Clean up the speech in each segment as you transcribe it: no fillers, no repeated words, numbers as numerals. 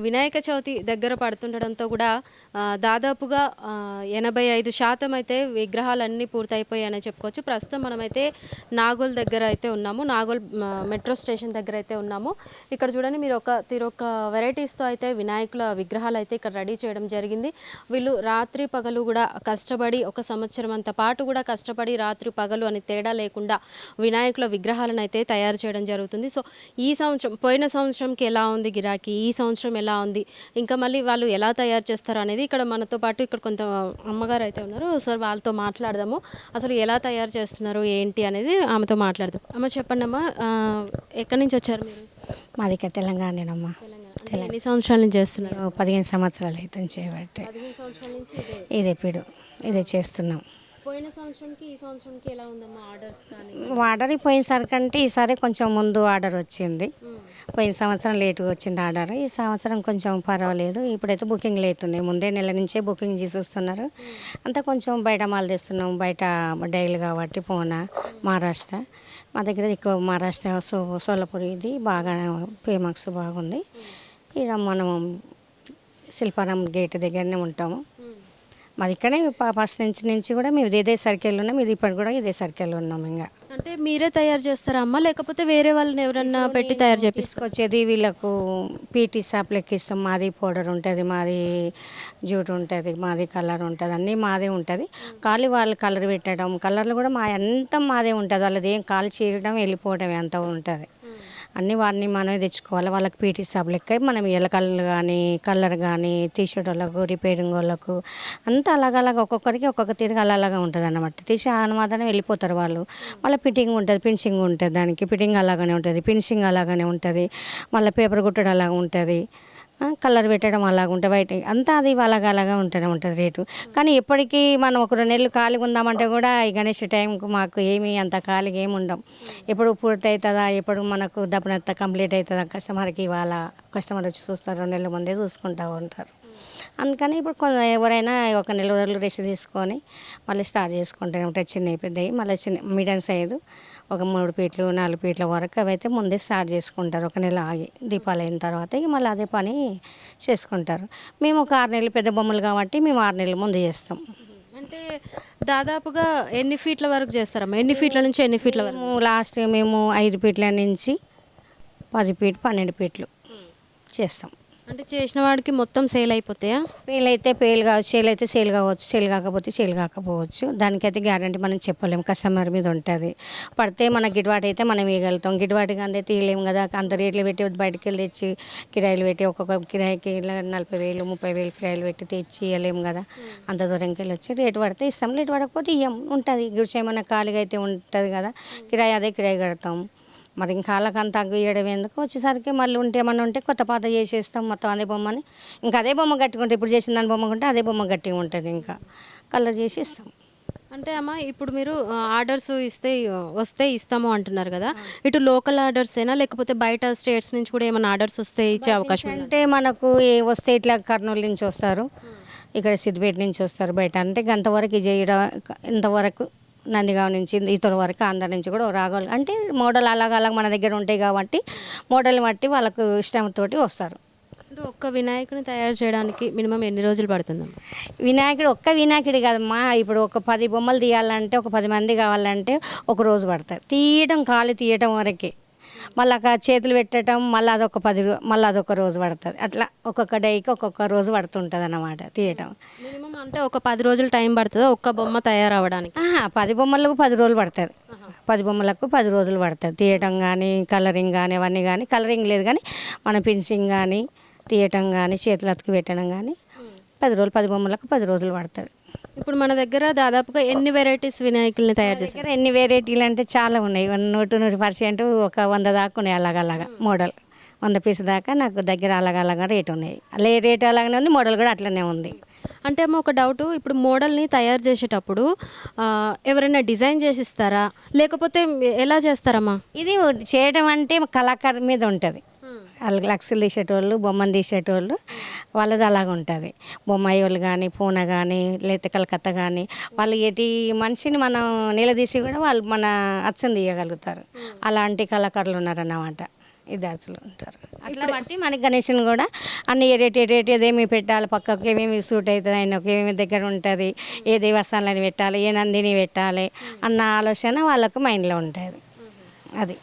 వినాయక చవితి దగ్గర పడుతుండడంతో కూడా దాదాపుగా 85% అయితే విగ్రహాలన్నీ పూర్తయిపోయాయని చెప్పుకోవచ్చు. ప్రస్తుతం మనమైతే నాగోల్ దగ్గర అయితే ఉన్నాము. నాగోల్ మెట్రో స్టేషన్ దగ్గర అయితే ఉన్నాము. ఇక్కడ చూడండి, మీరు ఒక వెరైటీస్తో అయితే వినాయకుల విగ్రహాలు అయితే ఇక్కడ రెడీ చేయడం జరిగింది. వీళ్ళు రాత్రి పగలు కూడా కష్టపడి, ఒక సంవత్సరం అంత పాటు కూడా కష్టపడి రాత్రి పగలు అని తేడా లేకుండా వినాయకుల విగ్రహాలను అయితే తయారు చేయడం జరుగుతుంది. సో ఈ సంవత్సరం, పోయిన సంవత్సరంకి ఎలా ఉంది గిరాకీ, ఈ సంవత్సరం ఎలా ఉంది, ఇంకా మళ్ళీ వాళ్ళు ఎలా తయారు చేస్తారు అనేది ఇక్కడ మనతో పాటు ఇక్కడ కొంత అమ్మగారు అయితే ఉన్నారు. సార్ వాళ్ళతో మాట్లాడదాము. అసలు ఎలా తయారు చేస్తున్నారు ఏంటి అనేది ఆమెతో మాట్లాడదాం. అమ్మ చెప్పండి అమ్మ, ఎక్కడి నుంచి వచ్చారు మీరు? మాది ఇక్కడ తెలంగాణేనమ్మా. ఎన్ని సంవత్సరాల నుంచి చేస్తున్నారు? 15 సంవత్సరాలు అవుతుంది చేయబట్టి. 15 సంవత్సరాల నుంచి ఇదే చేస్తున్నాం. పోయిన సంవత్సరంకి ఈ సంవత్సరంకి ఎలా ఉందమ్మా ఆర్డర్స్ కానీ? ఆర్డర్ పోయినసరికంటే ఈసారి కొంచెం ముందు ఆర్డర్ వచ్చింది. పోయిన సంవత్సరం లేటుగా వచ్చింది ఆర్డర్. ఈ సంవత్సరం కొంచెం పర్వాలేదు. ఇప్పుడైతే బుకింగ్లు అవుతున్నాయి. ముందే నెల నుంచే బుకింగ్ చేసేస్తున్నారు. అంతా కొంచెం బయట మాల్ తెస్తున్నాం. బయట డైలీ కాబట్టి పూనా, మహారాష్ట్ర. మా దగ్గర ఎక్కువ మహారాష్ట్ర సోలాపూర్ ఇది బాగా ఫేమస్ బాగుంది. ఇక్కడ మనం శిల్పారాం గేట్ దగ్గరనే ఉంటాము. మాది ఇక్కడే ఫస్ట్ నుంచి కూడా మేము ఇదే సర్కిల్ ఉన్నాం. ఇది ఇప్పుడు కూడా ఇదే సర్కిల్ ఉన్నాం. ఇంకా అంటే మీరే తయారు చేస్తారా అమ్మ, లేకపోతే వేరే వాళ్ళని ఎవరన్నా పెట్టి తయారు వచ్చేది వీళ్ళకు పీటీ షాప్లకి ఇస్తాం. మాది పౌడర్ ఉంటుంది, మాది జూట్ ఉంటుంది, మాది కలర్ ఉంటుంది, అన్నీ మాదే ఉంటుంది. ఖాళీ వాళ్ళు కలర్ పెట్టడం, కలర్లు కూడా అంతా మాదే ఉంటుంది. వాళ్ళది ఏం కాలు చీరడం వెళ్ళిపోవడం అంతా ఉంటుంది. అన్నీ వారిని మనమే తెచ్చుకోవాలి. వాళ్ళకి పీటీ షాప్ లెక్క మనం ఎలకలు కానీ కలర్ కానీ టీషర్ట్ వాళ్ళకు, రిపేరింగ్ వాళ్ళకు అంతా అలాగ ఒక్కొక్కరికి ఒక్కొక్క తీరుగా అలాగా ఉంటుంది అన్నమాట. తీసి మాత్రం వెళ్ళిపోతారు వాళ్ళు. మళ్ళీ ఫిట్టింగ్ ఉంటుంది, ఫినిషింగ్ ఉంటుంది. దానికి ఫిట్టింగ్ అలాగనే ఉంటుంది, ఫినిషింగ్ అలాగనే ఉంటుంది. మళ్ళీ పేపర్ కుట్టడం అలాగ ఉంటుంది, కలర్ పెట్టడం అలాగ ఉంటుంది. వైట్ అంతా అది అలాగా ఉంటుంది రేటు. కానీ ఎప్పటికీ మనం ఒక 2 నెలలు ఖాళీగా ఉందామంటే కూడా ఈ గణేష్ టైంకు మాకు ఏమీ అంత ఖాళీగా ఏమి ఉండం. ఎప్పుడు పూర్తి అవుతుందా, ఎప్పుడు మనకు దప్పనంత కంప్లీట్ అవుతుందా, కస్టమర్కి కస్టమర్ వచ్చి చూస్తారు. 2 నెలల ముందే చూసుకుంటూ ఉంటారు. అందుకని ఇప్పుడు ఎవరైనా ఒక 1 నెల రోజులు రెస్ట్ తీసుకొని మళ్ళీ స్టార్ట్ చేసుకుంటూనే ఉంటారు. చిన్నవి పెద్దవి, మళ్ళీ మీడియం సైజు ఒక 3 ఫీట్లు 4 ఫీట్ల వరకు అవైతే ముందే స్టార్ట్ చేసుకుంటారు. 1 నెల ఆగి దీపాలు అయిన తర్వాత ఇక మళ్ళీ అదే పని చేసుకుంటారు. మేము ఒక 6 నెలలు పెద్ద బొమ్మలు కాబట్టి మేము 6 నెలల ముందు చేస్తాం. అంటే దాదాపుగా ఎన్ని ఫీట్ల వరకు చేస్తారమ్మా? ఎన్ని ఫీట్ల నుంచి ఎన్ని ఫీట్ల వరకు? లాస్ట్ మేము 5 ఫీట్ల నుంచి 10 ఫీట్ 12 ఫీట్లు చేస్తాం. అంటే చేసిన వాడికి మొత్తం సేల్ అయిపోతాయా? సేల్ అయితే సేల్ కావచ్చు, సేల్ కాకపోతే సేల్ కాకపోవచ్చు. దానికైతే గ్యారంటీ మనం చెప్పలేము, కస్టమర్ మీద ఉంటుంది. పడితే మన గిట్టుబాటు అయితే మనం వేయగలుగుతాం. గిట్టుబాటుగా అంతే తీయలేము కదా. అంత రేట్లు పెట్టి బయటకు వెళ్ళి తెచ్చి కిరాయిలు పెట్టి ఒక్కొక్క కిరాయికి 40,000 30,000 కిరాయిలు పెట్టి తెచ్చి ఇవ్వలేము కదా. అంత దూరంకి వెళ్ళి వచ్చి రేటు పడితే ఇస్తాం, రేటు పడకపోతే ఇవ్వం. ఉంటుంది గుడిసె ఏమన్నా ఖాళీగా అయితే ఉంటుంది కదా, అదే కిరాయి కడతాం. మరి ఇంకా వాళ్ళకంతా ఇవ్వడం ఎందుకు, వచ్చేసరికి మళ్ళీ ఏమన్నా ఉంటే కొత్త పాత చేసేస్తాం. మొత్తం అదే బొమ్మని ఇంకా అదే బొమ్మ గట్టిగా ఇప్పుడు చేసిన దాని బొమ్మ ఉంటే అదే బొమ్మ గట్టిగా ఉంటుంది. ఇంకా కలర్ చేసి ఇస్తాం. అంటే అమ్మ, ఇప్పుడు మీరు ఆర్డర్స్ వస్తే ఇస్తాము అంటున్నారు కదా, ఇటు లోకల్ ఆర్డర్స్ అయినా లేకపోతే బయట స్టేట్స్ నుంచి కూడా ఏమైనా ఆర్డర్స్ వస్తే ఇచ్చే అవకాశం అంటే మనకు వస్తే ఇట్లా కర్నూలు నుంచి వస్తారు, ఇక్కడ సిద్దిపేట నుంచి వస్తారు. బయట అంటే అంతవరకు చేయడం, ఇంతవరకు నందిగావ్ నుంచి ఇతర వరకు ఆంధ్ర నుంచి కూడా రాగలు అంటే మోడల్ అలాగ మన దగ్గర ఉంటాయి కాబట్టి మోడల్ని బట్టి వాళ్ళకు ఇష్టంతో వస్తారు. అంటే ఒక్క వినాయకుని తయారు చేయడానికి మినిమం ఎన్ని రోజులు పడుతుందమ్మా? ఒక్క వినాయకుడి కాదమ్మా. ఇప్పుడు ఒక 10 బొమ్మలు తీయాలంటే, ఒక 10 మంది కావాలంటే ఒక రోజు పడుతుంది. ఖాళీ తీయటం వరకే. మళ్ళీ చేతులు పెట్టడం మళ్ళీ అదొక రోజు పడుతుంది. అట్లా ఒక్కొక్క డైకి ఒక్కొక్క రోజు పడుతుంటుంది అన్నమాట తీయటం. మినిమం అంటే ఒక 10 రోజులు టైం పడుతుంది ఒక్క బొమ్మ తయారవడానికి? 10 బొమ్మలకు 10 రోజులు పడుతుంది. 10 బొమ్మలకు 10 రోజులు పడుతుంది తీయటం కానీ, కలరింగ్ కానీ, అవన్నీ కానీ. కలరింగ్ లేదు కానీ మన ఫినిషింగ్ కానీ, తీయటం కానీ, చేతులు అతికి పెట్టడం కానీ 10 బొమ్మలకు 10 రోజులు పడుతుంది. ఇప్పుడు మన దగ్గర దాదాపుగా ఎన్ని వెరైటీస్ వినాయకుల్ని తయారు చేస్తారు? ఎన్ని వెరైటీలు అంటే చాలా ఉన్నాయి. 100% ఒక 100 దాకా ఉన్నాయి. అలాగ మోడల్ 100 పీస్ దాకా నాకు దగ్గర అలాగ రేట్ ఉన్నాయి. రేట్ అలాగనే ఉంది, మోడల్ కూడా అట్లనే ఉంది. అంటే అమ్మ, ఒక డౌట్, ఇప్పుడు మోడల్ని తయారు చేసేటప్పుడు ఎవరైనా డిజైన్ చేసి ఇస్తారా, లేకపోతే ఎలా చేస్తారమ్మా? ఇది చేయడం అంటే కళాకారు మీద ఉంటుంది. లక్స్లు తీసేటోళ్ళు, బొమ్మను తీసేటోళ్ళు వాళ్ళది అలాగ ఉంటుంది. బొమ్మాయి వాళ్ళు కానీ, పూనా కానీ, లేకపోతే కలకత్తా కానీ, వాళ్ళు ఏటి మనిషిని మనం నిలదీసి కూడా వాళ్ళు మన అచ్చం తీయగలుగుతారు. అలాంటి కళాకారులు ఉన్నారన్నమాట. విద్యార్థులు ఉంటారు. అట్లా బట్టి మనకి గణేష్ని కూడా అన్ని రేట్ ఏదేమి పెట్టాలి, పక్కకు ఏమేమి సూట్ అవుతుంది, ఆయనకు ఏమేమి దగ్గర ఉంటుంది, ఏ దేవస్థానాలని పెట్టాలి, ఏ నందిని పెట్టాలి అన్న ఆలోచన వాళ్ళకు మైండ్లో ఉంటుంది. అది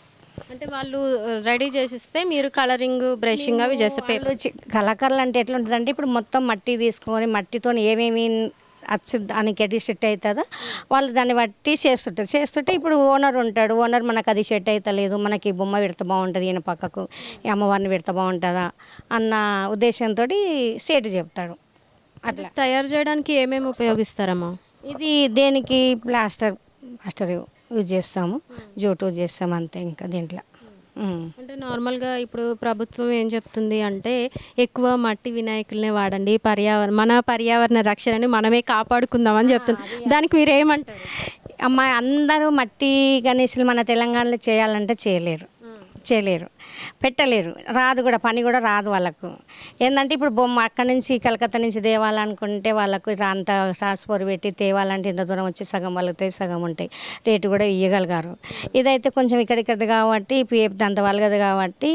అంటే వాళ్ళు రెడీ చేసిస్తే మీరు కలరింగ్ బ్రషింగ్ అవి చేస్తే కళాకారులు అంటే ఎట్లా ఉంటుంది అంటే ఇప్పుడు మొత్తం మట్టి తీసుకొని మట్టితో ఏమేమి అచ్చు దానికి ఎది సెట్ అవుతుందో వాళ్ళు దాన్ని బట్టి చేస్తుంటే ఇప్పుడు ఓనర్ ఉంటాడు, ఓనర్ మనకు అది సెట్ అవుతలేదు, మనకి ఈ బొమ్మ పెడితే బాగుంటుంది, ఈయన పక్కకు ఈ అమ్మవారిని పెడితే బాగుంటుందా అన్న ఉద్దేశంతో సెట్ చెప్తాడు. అట్లా తయారు చేయడానికి ఏమేమి ఉపయోగిస్తారమ్మా? ఇది దేనికి ప్లాస్టర్ యూజ్ చేస్తాము, జూట్ యూజ్ చేస్తాము అంతే. ఇంకా దీంట్లో అంటే నార్మల్గా ఇప్పుడు ప్రభుత్వం ఏం చెప్తుంది అంటే ఎక్కువ మట్టి వినాయకులనే వాడండి, మన పర్యావరణ రక్షణని మనమే కాపాడుకుందామని చెప్తుంది. దానికి మీరు ఏమంటారు? అమ్మాయి అందరూ మట్టి గణేశులు మన తెలంగాణలో చేయాలంటే చేయలేరు, పెట్టలేరు, రాదు కూడా, పని కూడా రాదు వాళ్ళకు. ఏంటంటే ఇప్పుడు బొమ్మ అక్కడి నుంచి కలకత్తా నుంచి తేవాలనుకుంటే వాళ్ళకు అంత ట్రాన్స్పోర్ట్ పెట్టి తేవాలంటే ఇంత దూరం వచ్చి సగం వలుగుతాయి, సగం ఉంటాయి, రేటు కూడా ఇవ్వగలిగారు. ఇదైతే కొంచెం ఇక్కడిక్కడిది కాబట్టి అంత వలగదు కాబట్టి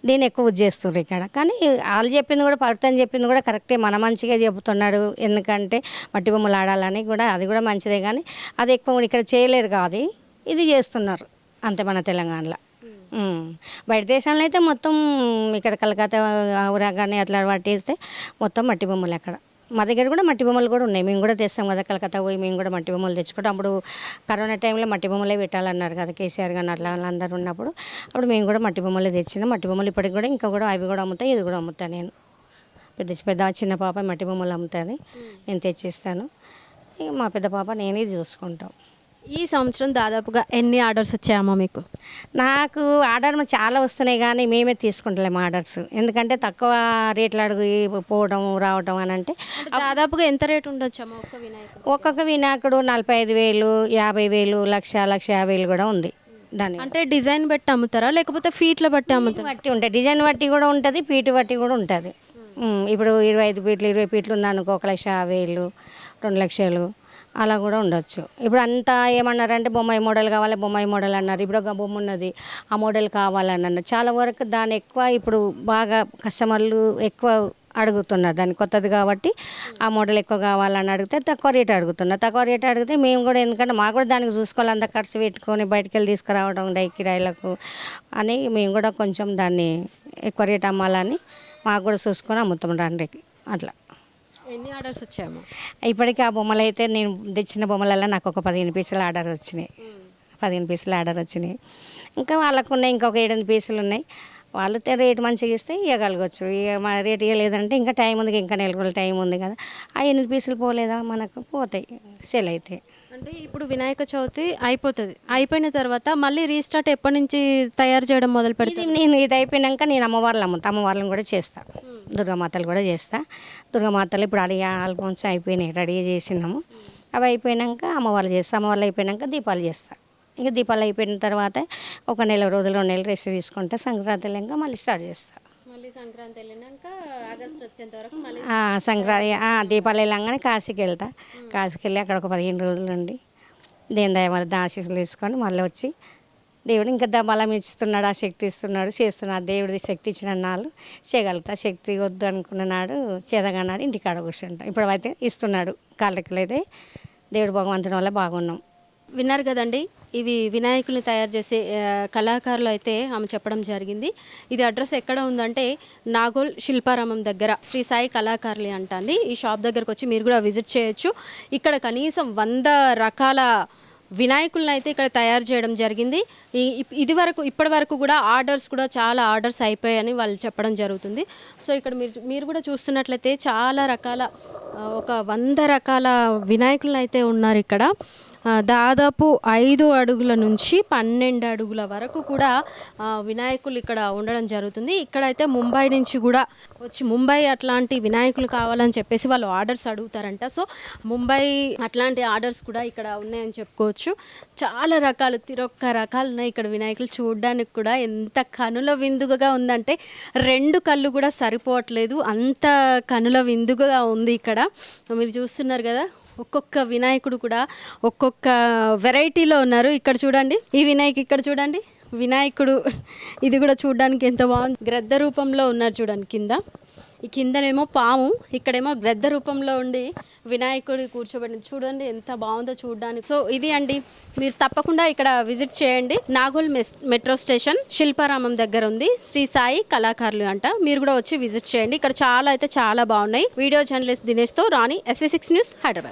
దీన్ని ఎక్కువ చేస్తున్నారు ఇక్కడ. కానీ వాళ్ళు చెప్పింది కూడా, ప్రభుత్వం చెప్పింది కూడా కరెక్టే, మన మంచిగా చెబుతున్నాడు. ఎందుకంటే మట్టి బొమ్మలు ఆడాలని కూడా అది కూడా మంచిదే, కానీ అది ఎక్కువ ఇక్కడ చేయలేరు కాదు, ఇది చేస్తున్నారు అంతే మన తెలంగాణలో. బయట దేశంలో అయితే మొత్తం ఇక్కడ కలకత్తా ఔరా కానీ అట్లా పట్టేస్తే మొత్తం మట్టి బొమ్మలు. అక్కడ మా దగ్గర కూడా మట్టి బొమ్మలు కూడా ఉన్నాయి, మేము కూడా తెస్తాం కదా, కలకత్తా పోయి మేము కూడా మట్టి బొమ్మలు తెచ్చుకుంటాం. అప్పుడు కరోనా టైంలో మట్టి బొమ్మలే పెట్టాలన్నారు కదా కేసీఆర్ కానీ అట్లా అందరూ ఉన్నప్పుడు, అప్పుడు మేము కూడా మట్టి బొమ్మలే తెచ్చినాం. మట్టి బొమ్మలు ఇప్పటికి కూడా ఇంకా కూడా అవి కూడా అమ్ముతాయి, ఇది కూడా అమ్ముతాను నేను. పెద్ద చిన్న పాప మట్టి బొమ్మలు అమ్ముతుంది, నేను తెచ్చిస్తాను. ఇక మా పెద్ద పాప నేను ఇది చూసుకుంటాం. ఈ సంవత్సరం దాదాపుగా ఎన్ని ఆర్డర్స్ వచ్చాయమ్మా మీకు? నాకు ఆర్డర్ చాలా వస్తున్నాయి కానీ మేమే తీసుకుంటలేము ఆర్డర్స్, ఎందుకంటే తక్కువ రేట్లు అడుగు పోవడం రావడం అని అంటే. దాదాపుగా ఎంత రేటు ఉండొచ్చమ్మా ఒక్కొక్క వినాయకుడు? 45,000, 50,000, 1,50,000 కూడా ఉంది. దాన్ని అంటే డిజైన్ బట్టి అమ్ముతారా లేకపోతే ఫీట్ల బట్టి అమ్ముతారా? బట్టి ఉంటాయి, డిజైన్ బట్టి కూడా ఉంటుంది, ఫీట్ బట్టి కూడా ఉంటుంది. ఇప్పుడు 25 ఫీట్లు 20 ఫీట్లు ఉందనుకో 1,50,000, 2,00,000 అలా కూడా ఉండొచ్చు. ఇప్పుడు అంతా ఏమన్నారంటే బొమ్మాయి మోడల్ కావాలి, బొమ్మాయి మోడల్ అన్నారు. ఇప్పుడు ఒక బొమ్మ ఉన్నది, ఆ మోడల్ కావాలన్నారు. చాలా వరకు దాని ఎక్కువ ఇప్పుడు బాగా కస్టమర్లు ఎక్కువ అడుగుతున్నారు దాన్ని, కొత్తది కాబట్టి ఆ మోడల్ ఎక్కువ కావాలని అడిగితే తక్కువ రేట్ అడుగుతున్నారు. తక్కువ రేట్ అడిగితే మేము కూడా, ఎందుకంటే మాకు కూడా దానికి చూసుకోవాలి, అంత ఖర్చు పెట్టుకొని బయటికి వెళ్ళి తీసుకురావడం డై కిరాయిలకు అని మేము కూడా కొంచెం దాన్ని ఎక్కువ రేట్ అమ్మాలని మాకు కూడా చూసుకొని అమ్ముతాం రండికి. అట్లా ఎన్ని ఆర్డర్స్ వచ్చాయమ్మా ఇప్పటికీ? ఆ బొమ్మలు అయితే నేను తెచ్చిన బొమ్మలలో నాకు ఒక 15 పీసులు ఆర్డర్ వచ్చినాయి, 15 పీసులు ఆర్డర్ వచ్చినాయి. ఇంకా వాళ్ళకు ఉన్నాయి ఇంకొక 7 పీసులు ఉన్నాయి. వాళ్ళు రేటు మంచిగా ఇస్తే ఇవ్వగలగచ్చు. ఇక మా రేటు ఇవ్వలేదంటే ఇంకా టైం ఉంది, ఇంకా 4 రోజులు టైం ఉంది కదా, ఆ 8 పీసులు పోలేదా మనకు పోతాయి, సెల్ అయితే. అంటే ఇప్పుడు వినాయక చవితి అయిపోతుంది, అయిపోయిన తర్వాత మళ్ళీ రీస్టార్ట్ ఎప్పటి నుంచి తయారు చేయడం మొదలు పెడతాను? నేను ఇది అయిపోయినాక నేను అమ్మవార్లు అమ్ముతా, అమ్మవార్లను కూడా చేస్తా, దుర్గామాతలు కూడా చేస్తా. దుర్గామాతలు ఇప్పుడు అడిగి ఆల్మోస్ట్ అయిపోయినాయి, రెడీ చేసినాము. అవి అయిపోయినాక అమ్మవార్లు చేస్తా, అమ్మవార్లు అయిపోయినాక దీపాలు చేస్తా. ఇక దీపాలు అయిపోయిన తర్వాత ఒక 1 రోజులు 2 నెలలు రెస్ట్ తీసుకుంటే సంక్రాంతి వెళ్ళాక మళ్ళీ స్టార్ట్ చేస్తా. సంక్రాంతి వెళ్ళినాక ఆగస్ట్ వచ్చేంత వరకు సంక్రాంతి దీపాలు వెళ్ళంగానే కాశీకి వెళ్తా. కాశీకి వెళ్ళి అక్కడ ఒక 15 రోజులు ఉండి దేని దయ మళ్ళీ ఆశీస్సులు తీసుకొని మళ్ళీ వచ్చి దేవుడు ఇంకా బలం ఇస్తున్నాడు, ఆ శక్తి ఇస్తున్నాడు, చేస్తున్నాడు. దేవుడి శక్తి ఇచ్చిన నాళ్ళు చేయగలుగుతా, శక్తి వద్దు అనుకున్న నాడు చేదగన్నాడు ఇంటికాడ కూర్చుంటాం. ఇప్పుడు అయితే ఇస్తున్నాడు కాళ్ళకి అయితే దేవుడు భగవంతుని వల్ల బాగున్నాం. విన్నారు కదండి, ఇవి వినాయకుల్ని తయారు చేసే కళాకారులు అయితే ఆమె చెప్పడం జరిగింది. ఇది అడ్రస్ ఎక్కడ ఉందంటే నాగోల్ శిల్పారామం దగ్గర శ్రీ సాయి కళాకారులు అంటండి. ఈ షాప్ దగ్గరకు వచ్చి మీరు కూడా విజిట్ చేయొచ్చు. ఇక్కడ కనీసం 100 రకాల వినాయకులను అయితే ఇక్కడ తయారు చేయడం జరిగింది. ఇప్పటి వరకు కూడా ఆర్డర్స్ కూడా చాలా ఆర్డర్స్ అయిపోయాయని వాళ్ళు చెప్పడం జరుగుతుంది. సో ఇక్కడ మీరు కూడా చూస్తున్నట్లయితే చాలా రకాల ఒక 100 రకాల వినాయకులను అయితే ఉన్నారు ఇక్కడ. దాదాపు 5 అడుగుల నుంచి 12 అడుగుల వరకు కూడా వినాయకులు ఇక్కడ ఉండడం జరుగుతుంది. ఇక్కడైతే ముంబై నుంచి కూడా వచ్చి ముంబై అట్లాంటి వినాయకులు కావాలని చెప్పేసి వాళ్ళు ఆర్డర్స్ అడుగుతారంట. సో ముంబై అట్లాంటి ఆర్డర్స్ కూడా ఇక్కడ ఉన్నాయని చెప్పుకోవచ్చు. చాలా రకాలు, తిరొక్క రకాలు ఉన్నాయి ఇక్కడ వినాయకులు. చూడడానికి కూడా ఎంత కనుల విందుగా ఉందంటే 2 కళ్ళు కూడా సరిపోవట్లేదు, అంత కనుల విందుగా ఉంది ఇక్కడ. మీరు చూస్తున్నారు కదా, ఒక్కొక్క వినాయకుడు కూడా ఒక్కొక్క వెరైటీలో ఉన్నారు. ఇక్కడ చూడండి, ఈ వినాయక్ ఇక్కడ చూడండి, వినాయకుడు ఇది కూడా చూడడానికి ఎంత బాగుంది. గ్రద్ద రూపంలో ఉన్నారు చూడండి కింద. ఈ కిందనేమో పాము, ఇక్కడేమో గ్రద్ద రూపంలో ఉండి వినాయకుడు కూర్చోబెట్టింది. చూడండి ఎంత బాగుందో చూడడానికి. సో ఇది అండి, మీరు తప్పకుండా ఇక్కడ విజిట్ చేయండి. నాగోల్ మెట్రో స్టేషన్ శిల్పారామం దగ్గర ఉంది. శ్రీ సాయి కళాకారులు అంట. మీరు కూడా వచ్చి విజిట్ చేయండి. ఇక్కడ చాలా బాగున్నాయి. వీడియో జర్నలిస్ట్ దినేష్తో రాణి, SV6 న్యూస్, హైదరాబాద్.